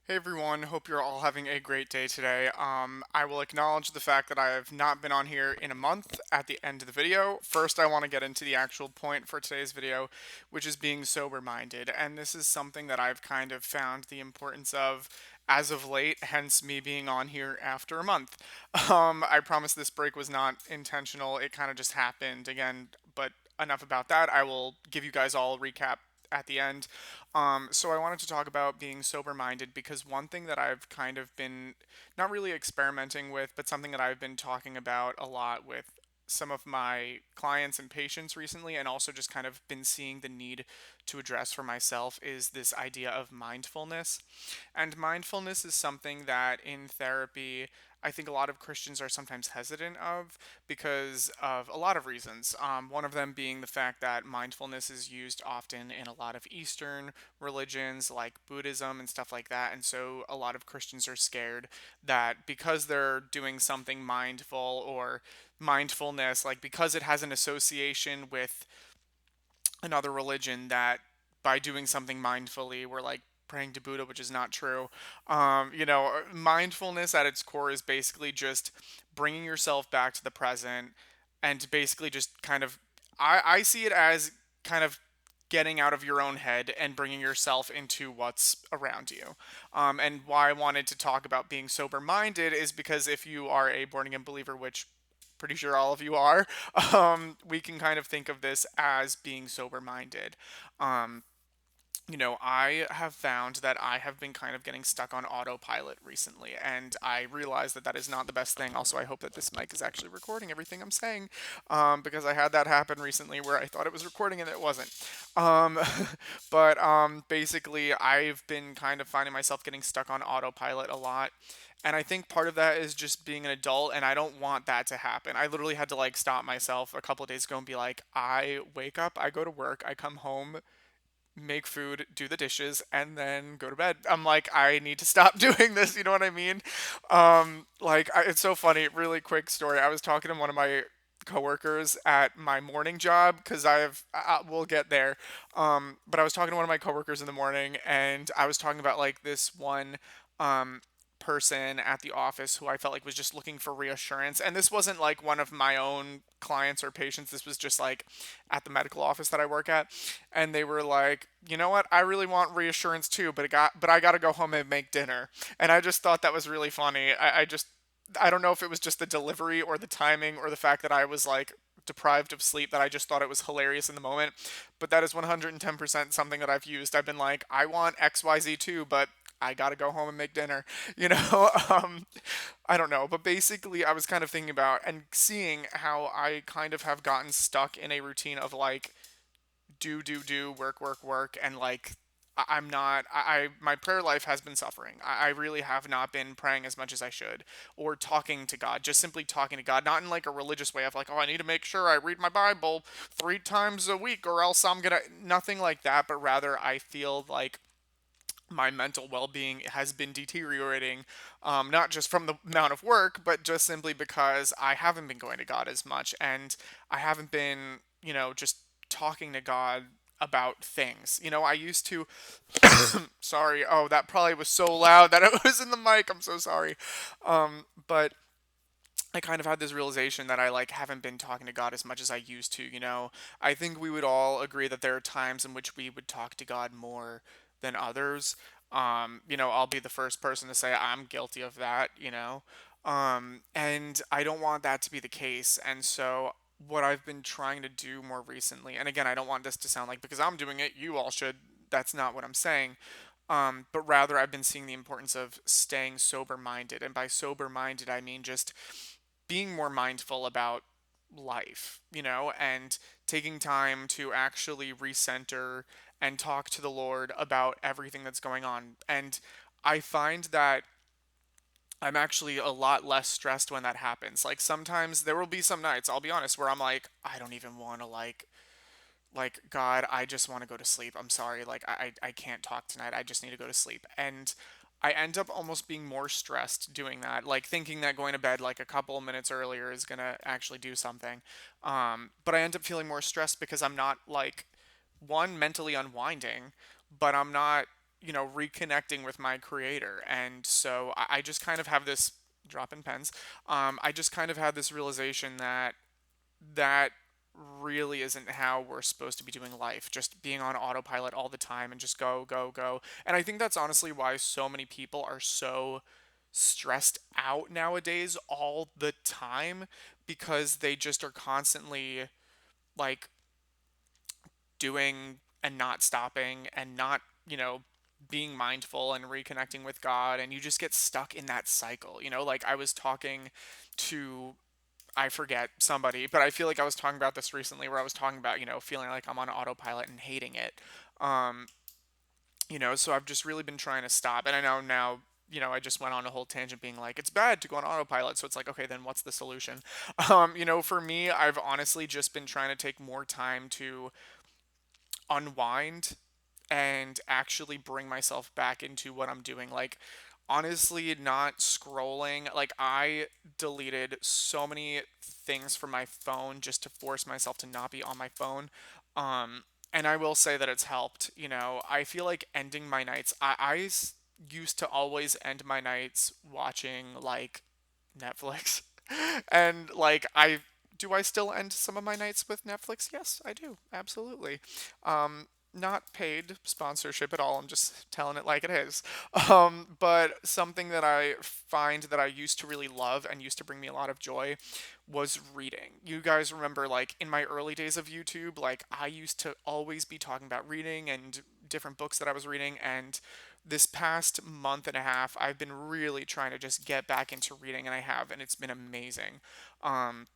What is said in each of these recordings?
Hey everyone, hope you're all having a great day today. I will acknowledge the fact that I have not been on here in a month at the end of the video. First, I want to get into the actual point for today's video, which is being sober minded. And this is something that I've kind of found the importance of as of late, hence me being on here after a month. I promise this break was not intentional, it kind of just happened again, but enough about that. I will give you guys all a recap at the end. So I wanted to talk about being sober minded because one thing that I've kind of been not really experimenting with, but something that I've been talking about a lot with some of my clients and patients recently, and also just kind of been seeing the need to address for myself, is this idea of mindfulness. And mindfulness is something that in therapy, I think a lot of Christians are sometimes hesitant of because of a lot of reasons. One of them being the fact that mindfulness is used often in a lot of Eastern religions like Buddhism and stuff like that. And so a lot of Christians are scared that because they're doing something mindful or mindfulness, like because it has an association with another religion, that by doing something mindfully, we're like praying to Buddha, which is not true. Mindfulness at its core is basically just bringing yourself back to the present and basically just kind of, I see it as kind of getting out of your own head and bringing yourself into what's around you. And why I wanted to talk about being sober minded is because if you are a born again believer, which pretty sure all of you are, we can kind of think of this as being sober minded. Um, I have found that I have been kind of getting stuck on autopilot recently, and I realize that that is not the best thing. Also, I hope that this mic is actually recording everything I'm saying, because I had that happen recently where I thought it was recording and it wasn't. Um, but basically, I've been kind of finding myself getting stuck on autopilot a lot. And I think part of that is just being an adult, and I don't want that to happen. I literally had to like stop myself a couple of days ago and be like, I wake up, I go to work, I come home, make food, do the dishes, and then go to bed. I'm like, I need to stop doing this. You know what I mean? It's so funny. Really quick story. I was talking to one of my coworkers at my morning job because we'll get there. But I was talking to one of my coworkers in the morning, and I was talking about like this one um, person at the office who I felt like was just looking for reassurance. And this wasn't like one of my own clients or patients. This was just like at the medical office that I work at. And they were like, you know what? I really want reassurance too, but I got to go home and make dinner. And I just thought that was really funny. I don't know if it was just the delivery or the timing or the fact that I was like deprived of sleep, that I just thought it was hilarious in the moment. But that is 110% something that I've used. I've been like, I want XYZ too, but I gotta go home and make dinner, you know? I don't know, but basically, I was kind of thinking about and seeing how I kind of have gotten stuck in a routine of like, do, work, and like, I'm not, my prayer life has been suffering. I really have not been praying as much as I should, or talking to God, just simply talking to God, not in like a religious way of like, oh, I need to make sure I read my Bible 3 times a week or else I'm gonna, nothing like that, but rather I feel like my mental well-being has been deteriorating, not just from the amount of work, but just simply because I haven't been going to God as much, and I haven't been, just talking to God about things. I used to, sorry, oh, that probably was so loud that it was in the mic. I'm so sorry. But I kind of had this realization that I like haven't been talking to God as much as I used to. I think we would all agree that there are times in which we would talk to God more than others. I'll be the first person to say I'm guilty of that. And I don't want that to be the case. And so what I've been trying to do more recently, and again, I don't want this to sound like because I'm doing it, you all should. That's not what I'm saying. But rather, I've been seeing the importance of staying sober minded. And by sober minded, I mean just being more mindful about life, and taking time to actually recenter and talk to the Lord about everything that's going on. And I find that I'm actually a lot less stressed when that happens. Like sometimes there will be some nights, I'll be honest, where I'm like, I don't even want to like God, I just want to go to sleep. I'm sorry. Like I can't talk tonight. I just need to go to sleep. And I end up almost being more stressed doing that, like thinking that going to bed like a couple of minutes earlier is going to actually do something. But I end up feeling more stressed because I'm not like one mentally unwinding, but I'm not. reconnecting with my creator. And so I just kind of have this drop in pens. I just kind of had this realization that really isn't how we're supposed to be doing life, just being on autopilot all the time and just go, go, go. And I think that's honestly why so many people are so stressed out nowadays all the time, because they just are constantly like doing and not stopping and not, being mindful and reconnecting with God, and you just get stuck in that cycle. Like I was talking to, I forget somebody, but I feel like I was talking about this recently where I was talking about, feeling like I'm on autopilot and hating it. Um, so I've just really been trying to stop. And I know now, I just went on a whole tangent being like, it's bad to go on autopilot. So it's like, okay, then what's the solution? For me, I've honestly just been trying to take more time to unwind and actually bring myself back into what I'm doing. Like, honestly, not scrolling. Like, I deleted so many things from my phone just to force myself to not be on my phone. And I will say that it's helped. I feel like ending my nights, used to always end my nights watching like Netflix. And like, I still end some of my nights with Netflix? Yes, I do. Absolutely. Not paid sponsorship at all. I'm just telling it like it is. But something that I find that I used to really love and used to bring me a lot of joy was reading. You guys remember, like, in my early days of YouTube, like, I used to always be talking about reading and different books that I was reading. And this past month and a half, I've been really trying to just get back into reading, and I have, and it's been amazing. Um,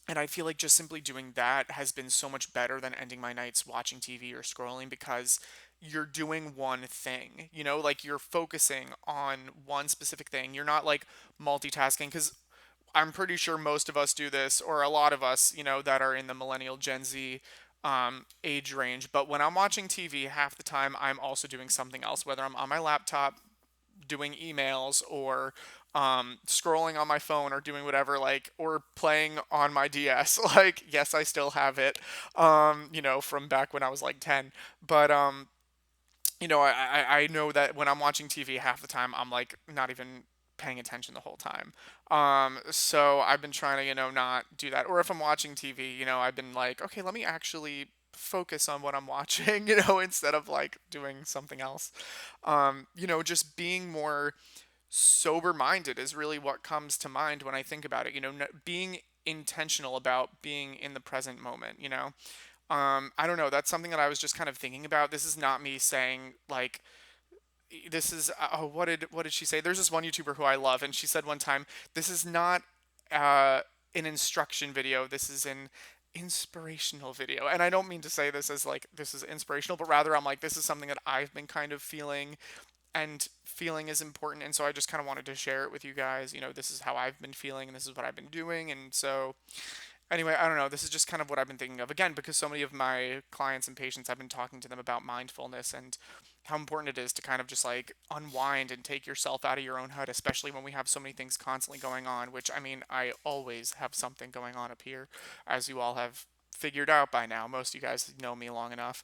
and I feel like just simply doing that has been so much better than ending my nights watching TV or scrolling, because you're doing one thing, like you're focusing on one specific thing. You're not like multitasking, because I'm pretty sure most of us do this, or a lot of us, that are in the millennial Gen Z age range. But when I'm watching TV, half the time I'm also doing something else, whether I'm on my laptop doing emails or scrolling on my phone or doing whatever, like, or playing on my DS. Like, yes, I still have it, from back when I was like 10. But, I know that when I'm watching TV, half the time I'm like not even paying attention the whole time. So I've been trying to, not do that. Or if I'm watching TV, I've been like, okay, let me actually focus on what I'm watching, instead of like doing something else. Just being more sober minded is really what comes to mind when I think about it. Being intentional about being in the present moment. I don't know. That's something that I was just kind of thinking about. This is not me saying like this is oh, what did she say? There's this one YouTuber who I love, and she said one time, this is not uh, an instruction video. This is an inspirational video. And I don't mean to say this as like this is inspirational, but rather I'm like, this is something that I've been kind of feeling, and feeling is important. And so I just kind of wanted to share it with you guys. This is how I've been feeling, and this is what I've been doing. And so anyway, I don't know. This is just kind of what I've been thinking of. Again, because so many of my clients and patients, I've been talking to them about mindfulness and how important it is to kind of just like unwind and take yourself out of your own head, especially when we have so many things constantly going on, which I mean, I always have something going on up here, as you all have figured out by now. Most of you guys know me long enough.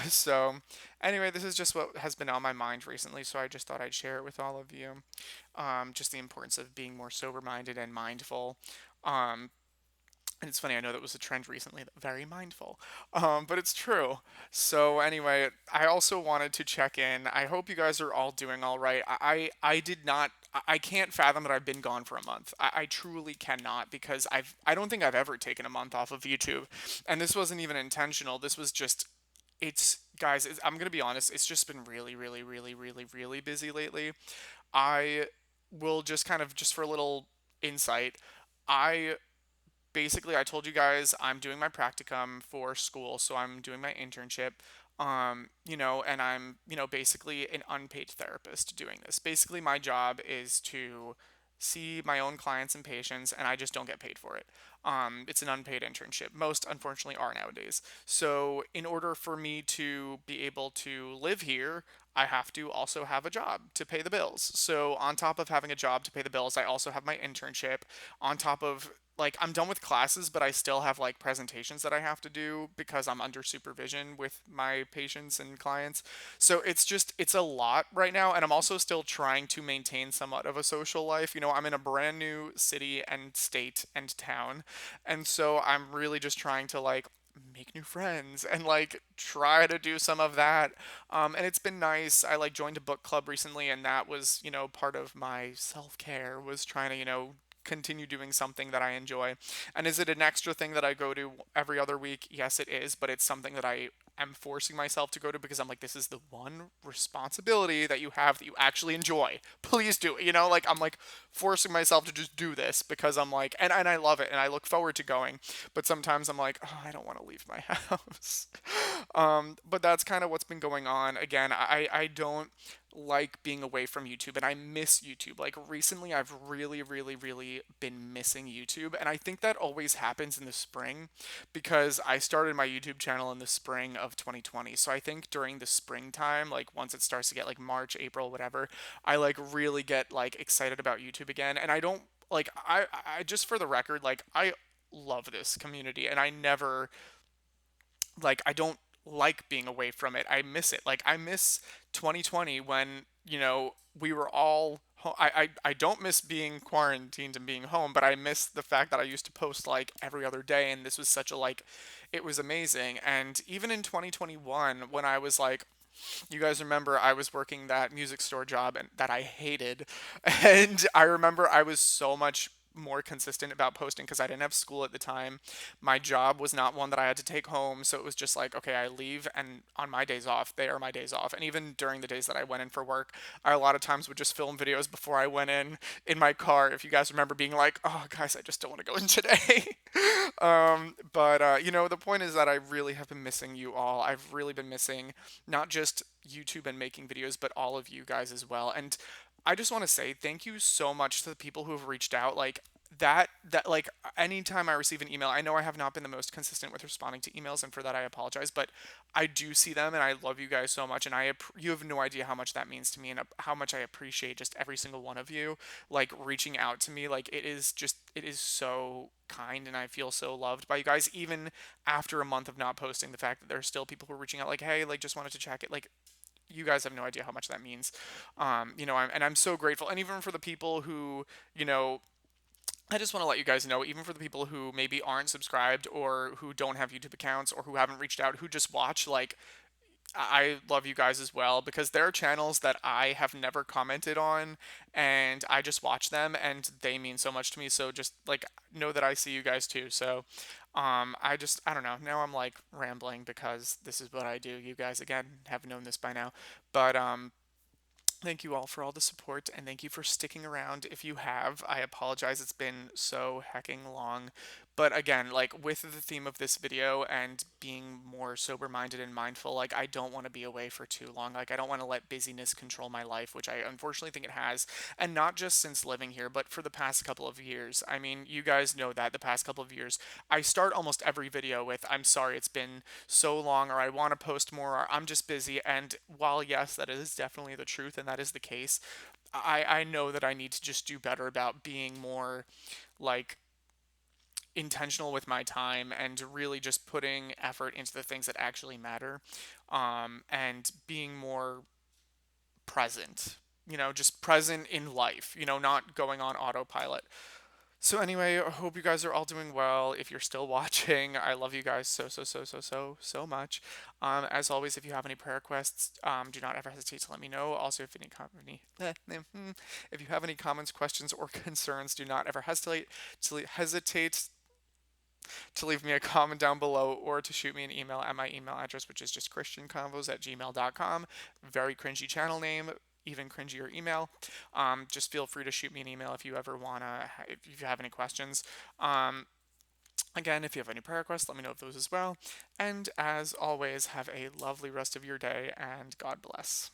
So anyway, this is just what has been on my mind recently, so I just thought I'd share it with all of you. Just the importance of being more sober minded and mindful. Um, and it's funny, I know that was a trend recently, very mindful, but it's true. So anyway, I also wanted to check in. I hope you guys are all doing all right. I did not. I can't fathom that I've been gone for a month. I truly cannot, because I don't think I've ever taken a month off of YouTube, and this wasn't even intentional. This was just it's guys. I'm gonna be honest. It's just been really, really, really, really, really busy lately. I will just kind of just for a little insight. I basically I told you guys I'm doing my practicum for school, so I'm doing my internship. And I'm, basically an unpaid therapist doing this. Basically, my job is to see my own clients and patients, and I just don't get paid for it. It's an unpaid internship. Most, unfortunately, are nowadays. So, in order for me to be able to live here, I have to also have a job to pay the bills. So on top of having a job to pay the bills, I also have my internship. On top of like I'm done with classes, but I still have like presentations that I have to do because I'm under supervision with my patients and clients. So it's a lot right now, and I'm also still trying to maintain somewhat of a social life. You know, I'm in a brand new city and state and town, and so I'm really just trying to like make new friends and like try to do some of that. And it's been nice. I like joined a book club recently, and that was, part of my self-care was trying to, continue doing something that I enjoy. And is it an extra thing that I go to every other week? Yes, it is, but it's something that I am forcing myself to go to because I'm like, this is the one responsibility that you have that you actually enjoy. Please do it. Like I'm like forcing myself to just do this because I'm like, and I love it and I look forward to going. But sometimes I'm like, oh, I don't want to leave my house. But that's kind of what's been going on. Again, I don't like being away from YouTube and I miss YouTube. Like recently I've really really really been missing YouTube, and I think that always happens in the spring because I started my YouTube channel in the spring of 2020. So I think during the springtime, like once it starts to get like March, April, whatever, I like really get like excited about YouTube again. And I don't like I just for the record, like I love this community and I never like I don't like being away from it. I miss it. Like I miss 2020 when, we were all I don't miss being quarantined and being home, but I miss the fact that I used to post like every other day and this was such a like it was amazing. And even in 2021 when I was like, you guys remember I was working that music store job and that I hated. And I remember I was so much more consistent about posting because I didn't have school at the time. My job was not one that I had to take home, so it was just like, okay, I leave and on my days off, they are my days off. And even during the days that I went in for work, I a lot of times would just film videos before I went in my car. If you guys remember being like, oh guys, I just don't want to go in today. But the point is that I really have been missing you all. I've really been missing not just YouTube and making videos, but all of you guys as well. And I just want to say thank you so much to the people who have reached out. Like that like anytime I receive an email, I know I have not been the most consistent with responding to emails, and for that I apologize, but I do see them and I love you guys so much, and you have no idea how much that means to me and how much I appreciate just every single one of you like reaching out to me. Like it is so kind and I feel so loved by you guys even after a month of not posting. The fact that there are still people who are reaching out like, hey, like just wanted to check it, like you guys have no idea how much that means. I'm so grateful. And even for the people who, I just want to let you guys know, even for the people who maybe aren't subscribed or who don't have YouTube accounts or who haven't reached out, who just watch, like, I love you guys as well because there are channels that I have never commented on and I just watch them and they mean so much to me. So just like know that I see you guys too. So I don't know. Now I'm like rambling because this is what I do. You guys again have known this by now. But thank you all for all the support and thank you for sticking around. If you have, I apologize. It's been so hecking long. But again, like with the theme of this video and being more sober minded and mindful, like I don't want to be away for too long. Like I don't want to let busyness control my life, which I unfortunately think it has. And not just since living here, but for the past couple of years. I mean, you guys know that the past couple of years, I start almost every video with, I'm sorry it's been so long, or I want to post more, or I'm just busy. And while, yes, that is definitely the truth and that is the case, I know that I need to just do better about being more like intentional with my time and really just putting effort into the things that actually matter, and being more present, just present in life, not going on autopilot. So anyway, I hope you guys are all doing well. If you're still watching, I love you guys so much. As always, if you have any prayer requests, do not ever hesitate to let me know. Also, if if you have any comments, questions, or concerns, do not ever hesitate to leave me a comment down below or to shoot me an email at my email address, which is just christianconvos@gmail.com. Very cringy channel name, even cringier email. Just feel free to shoot me an email if you ever wanna, if you have any questions. Again, if you have any prayer requests, let me know of those as well. And as always, have a lovely rest of your day and God bless.